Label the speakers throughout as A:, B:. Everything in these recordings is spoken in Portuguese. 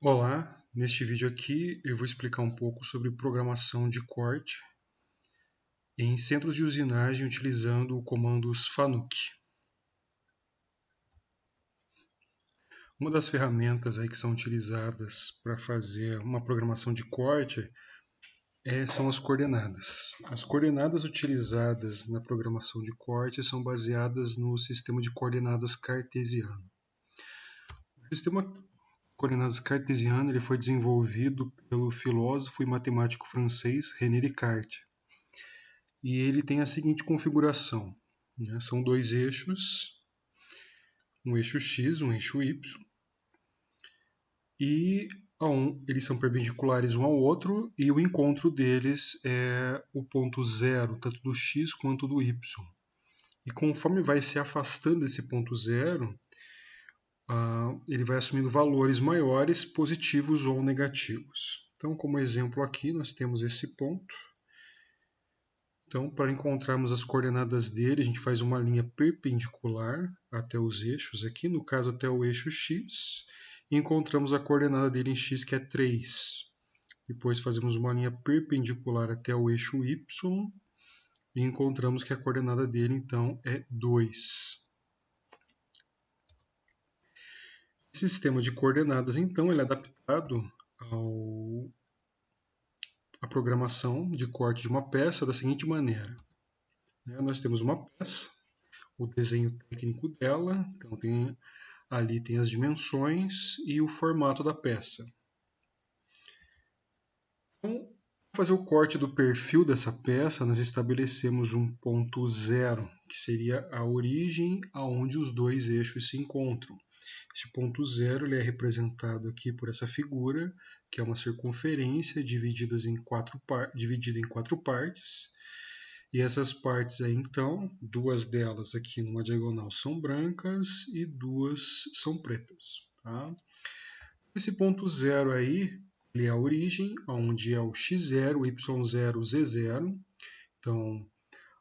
A: Olá, neste vídeo aqui eu vou explicar um pouco sobre programação de corte em centros de usinagem utilizando o comando FANUC. Uma das ferramentas aí que são utilizadas para fazer uma programação de corte são as coordenadas. As coordenadas utilizadas na programação de corte são baseadas no sistema de coordenadas cartesiano. O sistema de coordenadas cartesiano ele foi desenvolvido pelo filósofo e matemático francês René Descartes. E ele tem a seguinte configuração, né? São dois eixos, um eixo X, um eixo Y, e eles são perpendiculares um ao outro, e o encontro deles é o ponto zero, tanto do X quanto do Y. E conforme vai se afastando desse ponto zero, ele vai assumindo valores maiores, positivos ou negativos. Então, como exemplo aqui, nós temos esse ponto. Então, para encontrarmos as coordenadas dele, a gente faz uma linha perpendicular até os eixos aqui, no caso até o eixo X, e encontramos a coordenada dele em X, que é 3. Depois fazemos uma linha perpendicular até o eixo Y, e encontramos que a coordenada dele, então, é 2. Esse sistema de coordenadas, então, ele é adaptado à programação de corte de uma peça da seguinte maneira. Nós temos uma peça, o desenho técnico dela, então ali tem as dimensões e o formato da peça. Então, para fazer o corte do perfil dessa peça, nós estabelecemos um ponto zero, que seria a origem aonde os dois eixos se encontram. Esse ponto zero ele é representado aqui por essa figura, que é uma circunferência dividida em quatro partes. E essas partes aí, então, duas delas aqui numa diagonal são brancas e duas são pretas. Tá? Esse ponto zero aí, ele é a origem, onde é o x0, y0, z0. Então,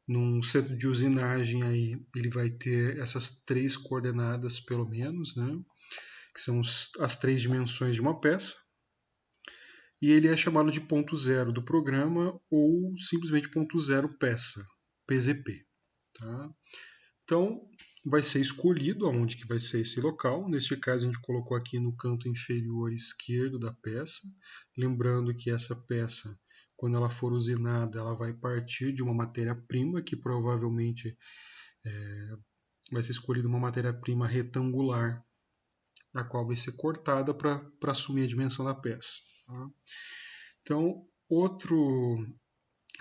A: num centro de usinagem aí, ele vai ter essas três coordenadas pelo menos, né? Que são as três dimensões de uma peça. E ele é chamado de ponto zero do programa ou simplesmente ponto zero peça, PZP. Tá? Então, vai ser escolhido aonde que vai ser esse local. Neste caso, a gente colocou aqui no canto inferior esquerdo da peça. Lembrando que essa peça, quando ela for usinada, ela vai partir de uma matéria-prima que provavelmente vai ser escolhida uma matéria-prima retangular, a qual vai ser cortada para assumir a dimensão da peça. Tá? Então, outro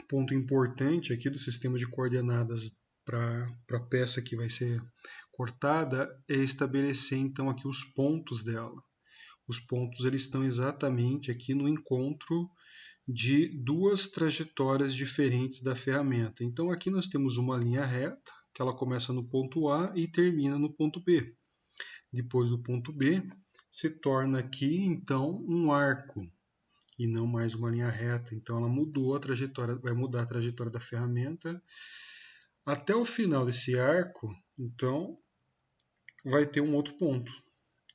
A: ponto importante aqui do sistema de coordenadas para a peça que vai ser cortada é estabelecer então aqui os pontos dela. Os pontos eles estão exatamente aqui no encontro de duas trajetórias diferentes da ferramenta. Então aqui nós temos uma linha reta, que ela começa no ponto A e termina no ponto B. Depois do ponto B, se torna aqui então um arco e não mais uma linha reta. Então ela mudou a trajetória, vai mudar a trajetória da ferramenta. Até o final desse arco, então, vai ter um outro ponto,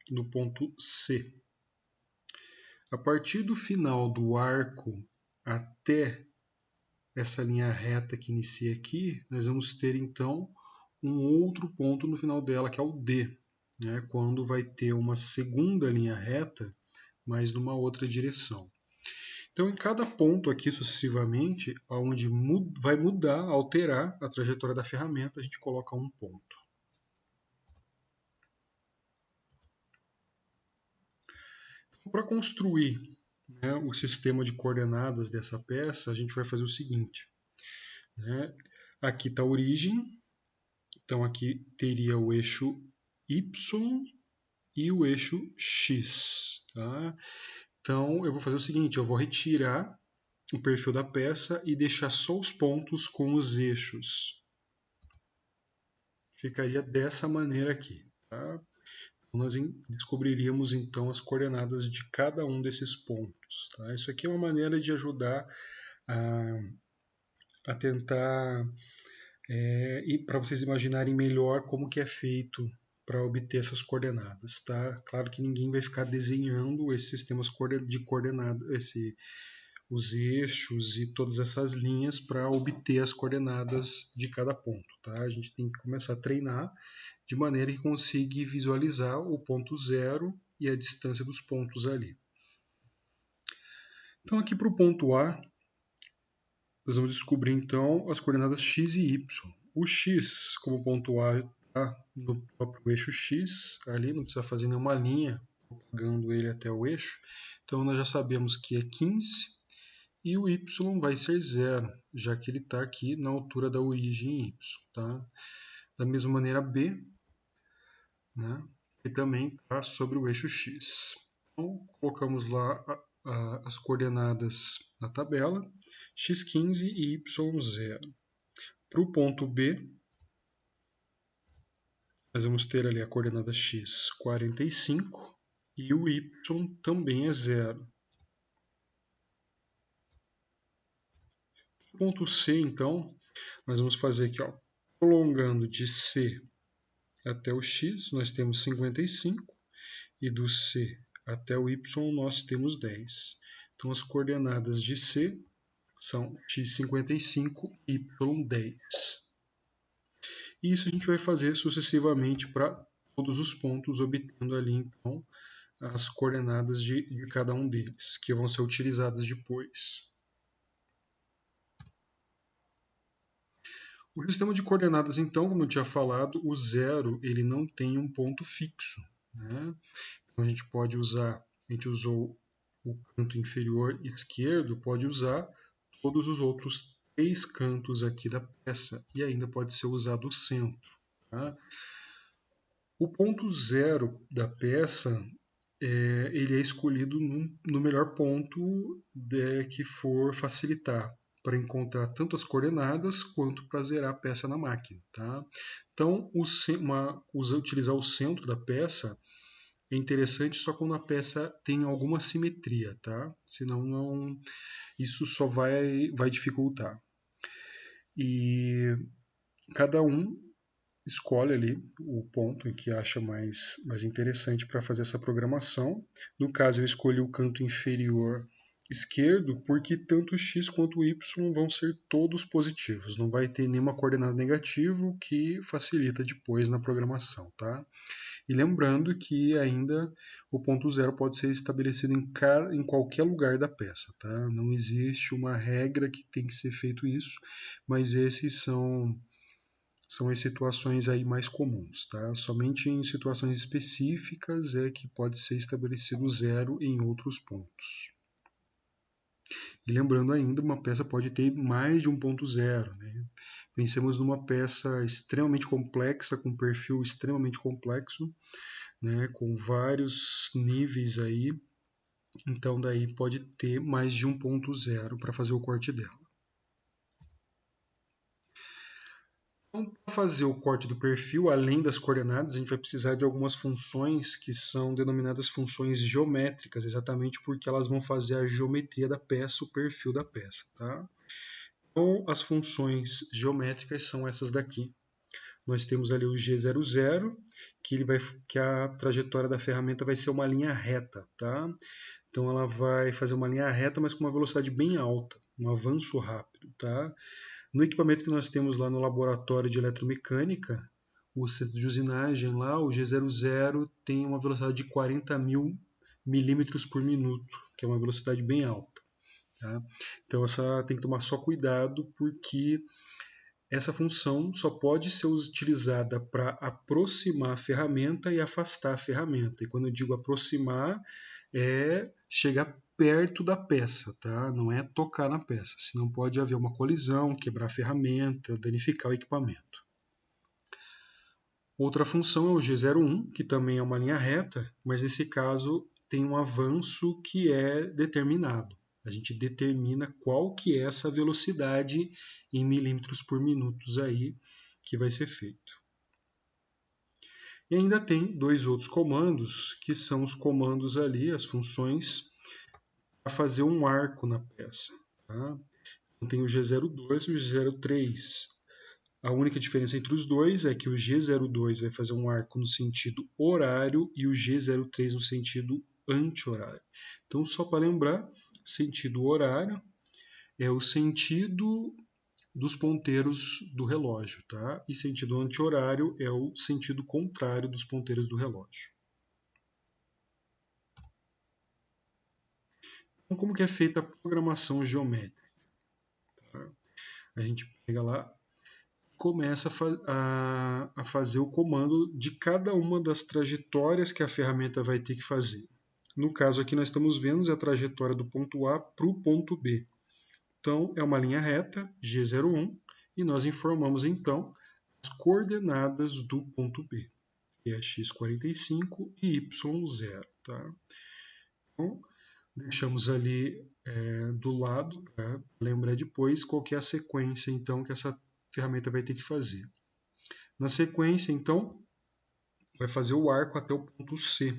A: no ponto C. A partir do final do arco até essa linha reta que inicia aqui, nós vamos ter então um outro ponto no final dela, que é o D, né? Quando vai ter uma segunda linha reta, mas numa outra direção. Então, em cada ponto aqui sucessivamente, onde vai mudar, alterar a trajetória da ferramenta, a gente coloca um ponto. Para construir, né, o sistema de coordenadas dessa peça, a gente vai fazer o seguinte. Né? Aqui está a origem, então aqui teria o eixo Y e o eixo X. Tá? Então, eu vou fazer o seguinte, eu vou retirar o perfil da peça e deixar só os pontos com os eixos. Ficaria dessa maneira aqui. Tá? Nós descobriríamos então as coordenadas de cada um desses pontos. Tá? Isso aqui é uma maneira de ajudar a tentar e para vocês imaginarem melhor como que é feito para obter essas coordenadas, tá? Claro que ninguém vai ficar desenhando esses sistemas de coordenadas, os eixos e todas essas linhas para obter as coordenadas de cada ponto, tá? A gente tem que começar a treinar de maneira que consiga visualizar o ponto zero e a distância dos pontos ali. Então aqui para o ponto A, nós vamos descobrir então as coordenadas x e y. O x, como ponto A, está no próprio eixo x, ali não precisa fazer nenhuma linha propagando ele até o eixo. Então nós já sabemos que é 15 e o y vai ser 0, já que ele está aqui na altura da origem y. Tá? Da mesma maneira B, né, que também está sobre o eixo x. Então colocamos lá as coordenadas na tabela, x15 e y0. Para o ponto B, nós vamos ter ali a coordenada x 45 e o y também é 0. No ponto C, então, nós vamos fazer aqui, ó, prolongando de C até o x, nós temos 55, e do C até o y nós temos 10. Então as coordenadas de C são x55 e y10. E isso a gente vai fazer sucessivamente para todos os pontos, obtendo ali então as coordenadas de cada um deles, que vão ser utilizadas depois. O sistema de coordenadas, então, como eu tinha falado, o zero ele não tem um ponto fixo, né? Então a gente pode usar, a gente usou o canto inferior esquerdo, pode usar todos os outros 3 cantos aqui da peça e ainda pode ser usado o centro. Tá? O ponto zero da peça ele é escolhido no melhor ponto que for facilitar para encontrar tanto as coordenadas quanto para zerar a peça na máquina. Tá? Então, utilizar o centro da peça é interessante só quando a peça tem alguma simetria, tá? Senão isso só vai dificultar. E cada um escolhe ali o ponto em que acha mais interessante para fazer essa programação. No caso, eu escolhi o canto inferior esquerdo porque tanto x quanto y vão ser todos positivos. Não vai ter nenhuma coordenada negativa, o que facilita depois na programação, tá? E lembrando que ainda o ponto zero pode ser estabelecido em qualquer lugar da peça, tá? Não existe uma regra que tem que ser feito isso, mas esses são as situações aí mais comuns, tá? Somente em situações específicas é que pode ser estabelecido zero em outros pontos. E lembrando ainda, uma peça pode ter mais de um ponto zero, né? Pensemos numa peça extremamente complexa, com um perfil extremamente complexo, né, com vários níveis aí, então daí pode ter mais de um ponto zero para fazer o corte dela. Então, para fazer o corte do perfil, além das coordenadas, a gente vai precisar de algumas funções que são denominadas funções geométricas, exatamente porque elas vão fazer a geometria da peça, o perfil da peça. Tá? Então, as funções geométricas são essas daqui. Nós temos ali o G00, que a trajetória da ferramenta vai ser uma linha reta. Tá? Então ela vai fazer uma linha reta, mas com uma velocidade bem alta, um avanço rápido. Tá? No equipamento que nós temos lá no laboratório de eletromecânica, o centro de usinagem lá, o G00 tem uma velocidade de 40.000 milímetros por minuto, que é uma velocidade bem alta. Tá? Então essa tem que tomar só cuidado, porque essa função só pode ser utilizada para aproximar a ferramenta e afastar a ferramenta. E quando eu digo aproximar, é chegar perto da peça, tá? Não é tocar na peça, senão pode haver uma colisão, quebrar a ferramenta, danificar o equipamento. Outra função é o G01, que também é uma linha reta, mas nesse caso tem um avanço que é determinado. A gente determina qual que é essa velocidade em milímetros por minuto aí que vai ser feito. E ainda tem dois outros comandos, que são os comandos ali, as funções, para fazer um arco na peça. Tá? Então tem o G02 e o G03. A única diferença entre os dois é que o G02 vai fazer um arco no sentido horário e o G03 no sentido anti-horário. Então, só para lembrar, sentido horário é o sentido dos ponteiros do relógio, tá? E sentido anti-horário é o sentido contrário dos ponteiros do relógio. Então, como que é feita a programação geométrica? Tá? A gente pega lá, começa a fazer o comando de cada uma das trajetórias que a ferramenta vai ter que fazer. No caso aqui nós estamos vendo a trajetória do ponto A para o ponto B. Então é uma linha reta, G01, e nós informamos então as coordenadas do ponto B, que é x45 e y0. Tá? Então, deixamos ali do lado para lembrar depois qual que é a sequência então que essa ferramenta vai ter que fazer. Na sequência, então, vai fazer o arco até o ponto C.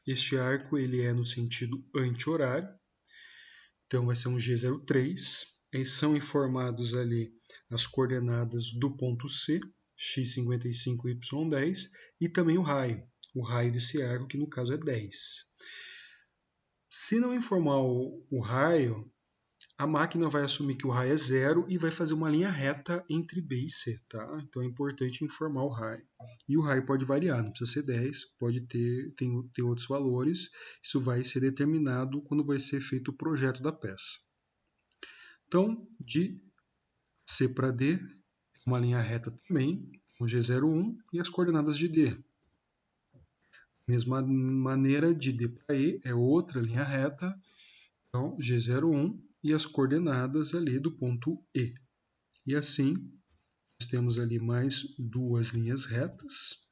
A: Este arco ele é no sentido anti-horário, então vai ser um G03. E são informados ali as coordenadas do ponto C, x55 e y10, e também o raio desse arco, que no caso é 10. Se não informar o raio, a máquina vai assumir que o raio é 0 e vai fazer uma linha reta entre B e C. Tá? Então é importante informar o raio. E o raio pode variar, não precisa ser 10, pode ter outros valores. Isso vai ser determinado quando vai ser feito o projeto da peça. Então, de C para D, uma linha reta também, com G01 e as coordenadas de D. Mesma maneira, de D para E é outra linha reta, então G01 e as coordenadas ali do ponto E. E assim, nós temos ali mais duas linhas retas,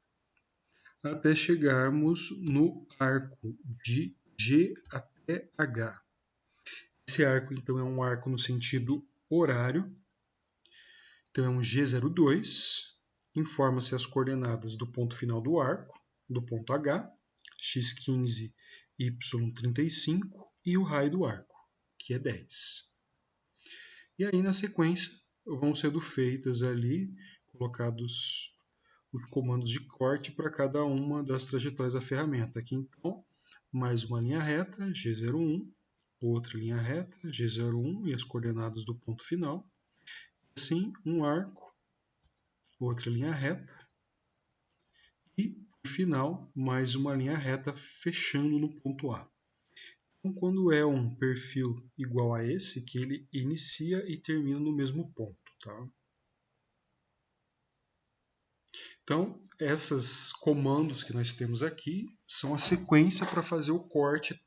A: até chegarmos no arco de G até H. Esse arco, então, é um arco no sentido horário, então é um G02, informa-se as coordenadas do ponto final do arco, do ponto H, x15, y35 e o raio do arco, que é 10. E aí, na sequência, vão sendo feitas ali, colocados os comandos de corte para cada uma das trajetórias da ferramenta. Aqui, então, mais uma linha reta, G01, outra linha reta, G01 e as coordenadas do ponto final. Assim, um arco, outra linha reta e, no final, mais uma linha reta fechando no ponto A. Então, quando é um perfil igual a esse, que ele inicia e termina no mesmo ponto. Tá? Então, esses comandos que nós temos aqui são a sequência para fazer o corte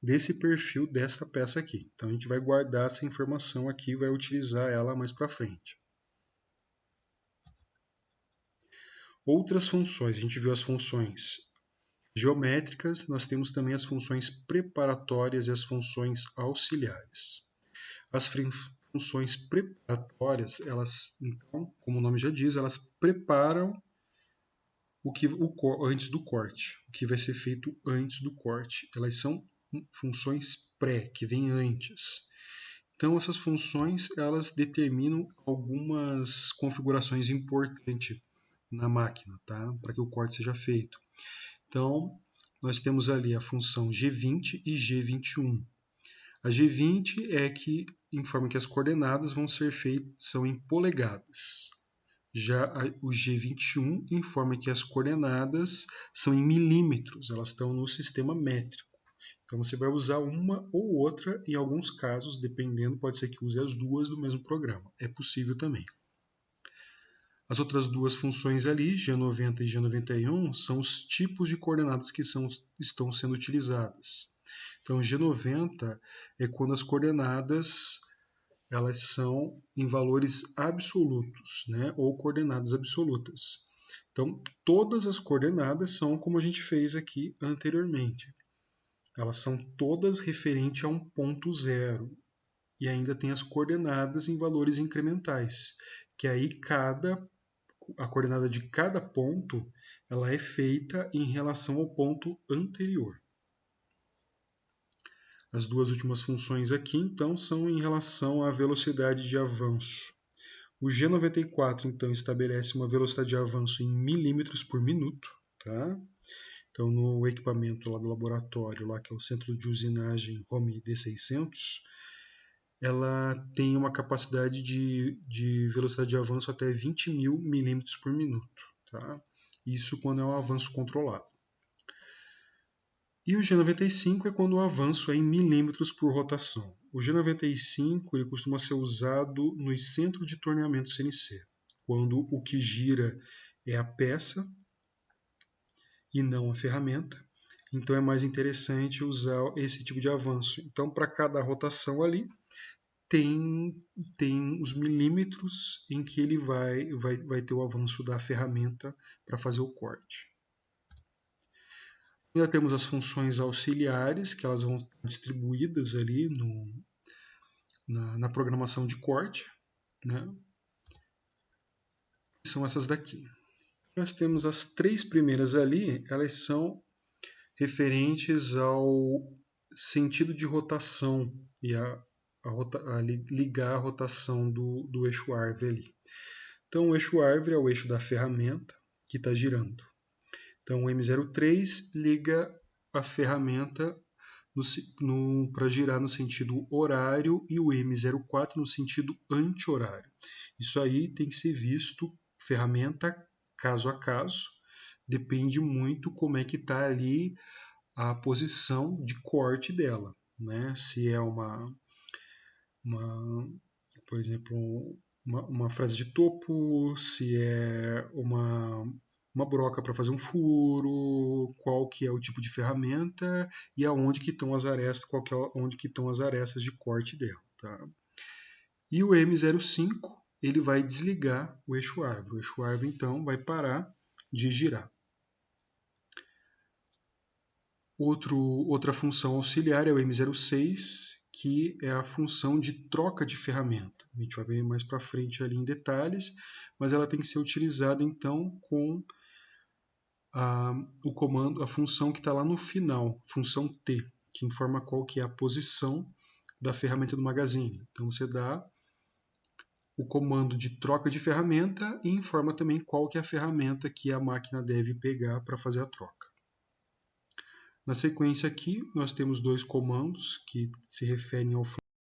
A: desse perfil desta peça aqui. Então, a gente vai guardar essa informação aqui e vai utilizar ela mais para frente. Outras funções, a gente viu as funções geométricas, nós temos também as funções preparatórias e as funções auxiliares. As funções preparatórias, elas, então, como o nome já diz, elas preparam antes do corte, o que vai ser feito antes do corte. Elas são funções pré, que vêm antes. Então, essas funções, elas determinam algumas configurações importantes na máquina, tá? Para que o corte seja feito. Então, nós temos ali a função G20 e G21. A G20 é que informa que as coordenadas vão ser feitas, são em polegadas. Já o G21 informa que as coordenadas são em milímetros, elas estão no sistema métrico. Então você vai usar uma ou outra, em alguns casos, dependendo, pode ser que use as duas do mesmo programa. É possível também. As outras duas funções ali, G90 e G91, são os tipos de coordenadas que estão sendo utilizadas. Então, G90 é quando as coordenadas elas são em valores absolutos, né, ou coordenadas absolutas. Então, todas as coordenadas são como a gente fez aqui anteriormente. Elas são todas referentes a um ponto zero. E ainda tem as coordenadas em valores incrementais, que aí a coordenada de cada ponto ela é feita em relação ao ponto anterior. As duas últimas funções aqui, então, são em relação à velocidade de avanço. O G94, então, estabelece uma velocidade de avanço em milímetros por minuto. Tá? Então, no equipamento lá do laboratório, lá, que é o Centro de Usinagem Home D600, ela tem uma capacidade de velocidade de avanço até 20.000 milímetros por minuto. Tá? Isso quando é um avanço controlado. E o G95 é quando o avanço é em milímetros por rotação. O G95 ele costuma ser usado nos centros de torneamento CNC, quando o que gira é a peça e não a ferramenta. Então é mais interessante usar esse tipo de avanço. Então, para cada rotação ali, tem os milímetros em que ele vai ter o avanço da ferramenta para fazer o corte. Ainda temos as auxiliares, que elas vão estar distribuídas ali na programação de corte, né? São essas daqui. Nós temos as 3 primeiras ali, elas são referentes ao sentido de rotação e ligar a rotação do eixo árvore ali. Então, o eixo árvore é o eixo da ferramenta que está girando. Então, o M03 liga a ferramenta para girar no sentido horário e o M04 no sentido anti-horário. Isso aí tem que ser visto ferramenta caso a caso. Depende muito como é que está ali a posição de corte dela, né? Se é por exemplo, uma frase de topo, se é uma broca para fazer um furo, qual que é o tipo de ferramenta e aonde que estão as arestas, onde que estão as arestas de corte dela, tá? E o M05 ele vai desligar o eixo árvore. O eixo árvore então vai de girar. Outra função auxiliar é o M06, que é a função de troca de ferramenta. A gente vai ver mais para frente ali em detalhes, mas ela tem que ser utilizada então com o comando, a função que está lá no final, função T, que informa qual que é a posição da ferramenta do magazine. Então você dá o comando de troca de ferramenta e informa também qual que é a ferramenta que a máquina deve pegar para fazer a troca. Na sequência aqui, nós temos 2 comandos que se referem ao